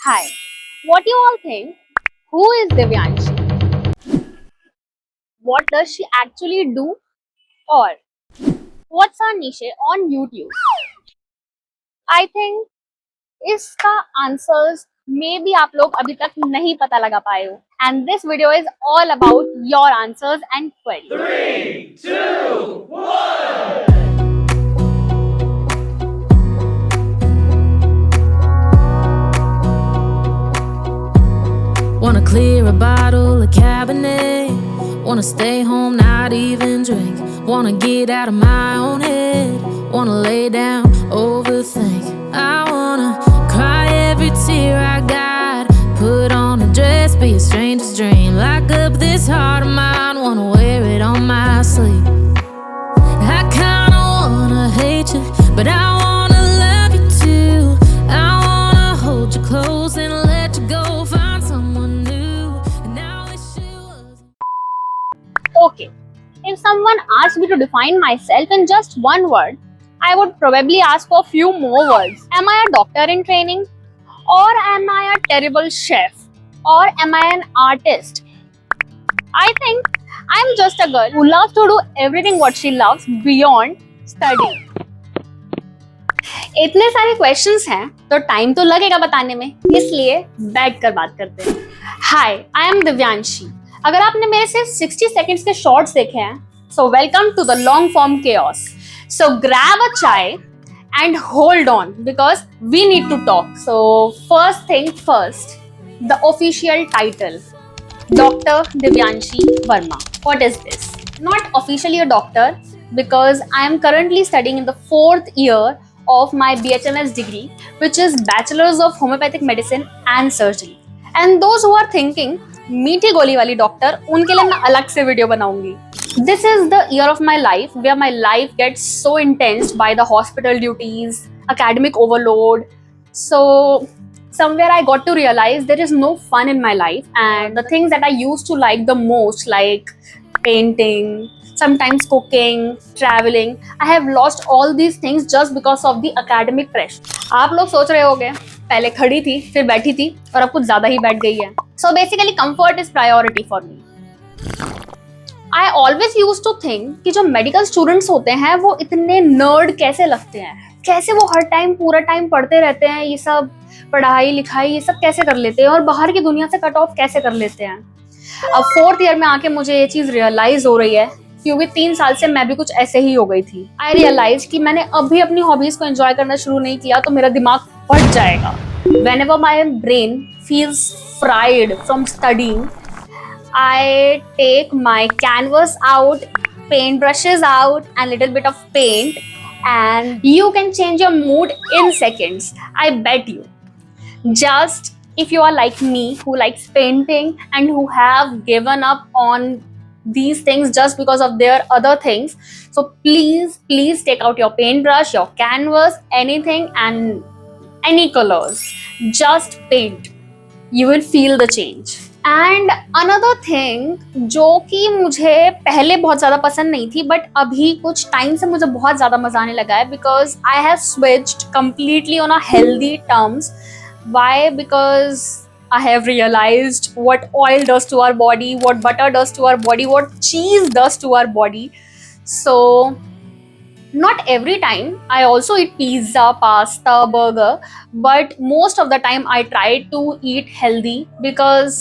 Hi, what do you all think? Who is Divyanshi? What does she actually do? Or what's her niche on YouTube? I think इसका answers maybe आप लोग अभी तक नहीं पता लगा पाए हो. And this video is all about your answers and queries. 3, 2, 1. Wanna clear a bottle of Cabernet. Wanna stay home, not even drink. Wanna get out of my own head. Wanna lay down, overthink. I wanna cry every tear I got. Put on a dress, be a stranger's dream. Lock up this heart of mine, wanna wear it on my sleeve. I kinda wanna hate you, but I wanna love you too. I wanna hold you close and let you go. Find someone new, and I wish it was. Okay, if someone asked me to define myself in just one word, I would probably ask for a few more words. Am I a doctor in training? Or am I a terrible chef? Or am I an artist? I think I'm just a girl who loves to do everything what she loves beyond studying. इतने सारे questions हैं तो time तो लगेगा बताने में, इसलिए बैठ कर बात करते हैं. हाय, आई एम दिव्यांशी. अगर आपने मेरे सिर्फ 60 सेकंड्स के शॉर्ट्स देखे हैं, so welcome to the long form chaos. So grab a chai and hold on because we need to talk. So first thing first, the official title, Dr. Divyanshi Verma. What is this? Not officially a doctor because I am currently studying in the 4th year of my BHMS degree, which is Bachelor's of Homeopathic Medicine and Surgery. And those who are thinking मीठी गोली वाली doctor, उनके लिए मैं अलग से video बनाऊंगी. This is the year of my life where my life gets so intense by the hospital duties, academic overload. So somewhere I got to realize there is no fun in my life, and the things that I used to like the most, like painting, sometimes cooking, traveling, I have lost all these things just because of the academic pressure. आप लोग सोच रहे होंगे पहले खड़ी थी फिर बैठी थी और अब कुछ ज्यादा ही बैठ गई है. So basically comfort is priority for me. I always used to think कि जो मेडिकल स्टूडेंट्स होते हैं वो इतने नर्ड कैसे लगते हैं, कैसे वो हर टाइम पूरा टाइम पढ़ते रहते हैं, ये सब पढ़ाई लिखाई ये सब कैसे कर लेते हैं और बाहर की दुनिया से कट ऑफ कैसे कर लेते हैं. अब 4th ईयर में आके मुझे ये चीज रियलाइज हो रही है क्योंकि 3 साल से मैं भी कुछ ऐसे ही हो गई थी. आई रियलाइज कि मैंने अभी अपनी हॉबीज को एंजॉय करना शुरू नहीं किया तो मेरा दिमाग फट जाएगा. Whenever my brain feels fried from studying, I take my canvas out, paint brushes out, and little bit of paint, and you can change your mood in seconds. I bet you. Just if you are like me, who likes painting and who have given up on these things just because of their other things, so please take out your paintbrush, your canvas, anything, and any colors. Just paint. You will feel the change. And another thing जो कि मुझे पहले बहुत ज़्यादा पसंद नहीं थी but अभी कुछ टाइम से मुझे बहुत ज़्यादा मज़ा आने लगा है because I have switched completely on a healthy terms. Why? Because I have realized what oil does to our body, what butter does to our body, what cheese does to our body. So not every time I also eat pizza, pasta, burger, but most of the time I try to eat healthy because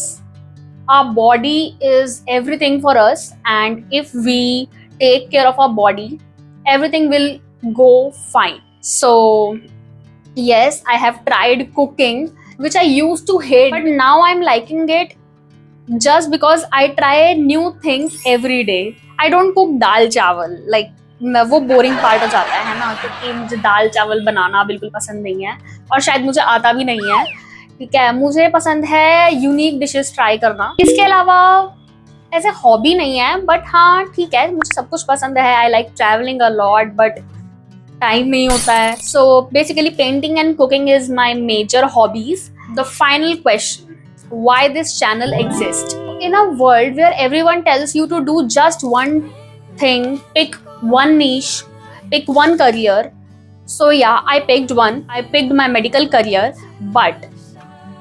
our body is everything for us, and if we take care of our body, everything will go fine. So yes, I have tried cooking, which I used to hate, but now I'm liking it just because I try new things every day. I don't cook dal chawal, like वो boring part हो जाता है ना, क्योंकि मुझे दाल चावल बनाना बिल्कुल पसंद नहीं है और शायद मुझे आता भी नहीं है. ठीक है, मुझे पसंद है यूनिक डिशेस ट्राई करना. इसके अलावा ऐसे हॉबी नहीं है, बट हाँ ठीक है, मुझे सब कुछ पसंद है. I like travelling a lot but time नहीं होता है. So basically painting and cooking is my major hobbies. The final question, why this channel exists? In a world where everyone tells you to do just one thing, pick one niche, pick one career. So yeah, I picked one. I picked my medical career, but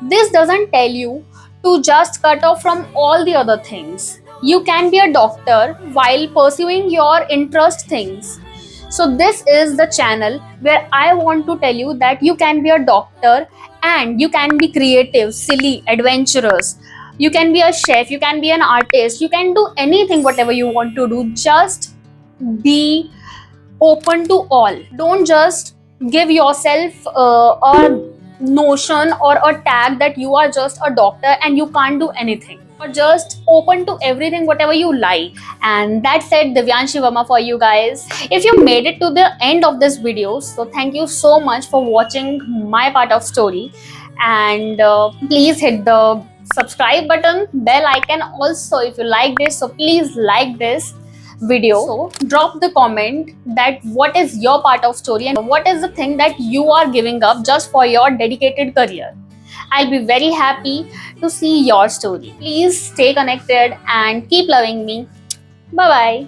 This doesn't tell you to just cut off from all the other things. You can be a doctor while pursuing your interest things. So this is the channel where I want to tell you that you can be a doctor and you can be creative, silly, adventurous. You can be a chef, you can be an artist, you can do anything, whatever you want to do. Just be open to all. Don't just give yourself a notion or a tag that you are just a doctor and you can't do anything, or just open to everything whatever you like. And that's it, Divyanshi Verma for you guys. If you made it to the end of this video, so thank you so much for watching my part of story. And please hit the subscribe button, bell icon also if you like this. So please like this video. So drop the comment that what is your part of story and what is the thing that you are giving up just for your dedicated career. I'll be very happy to see your story. Please stay connected and keep loving me. Bye bye.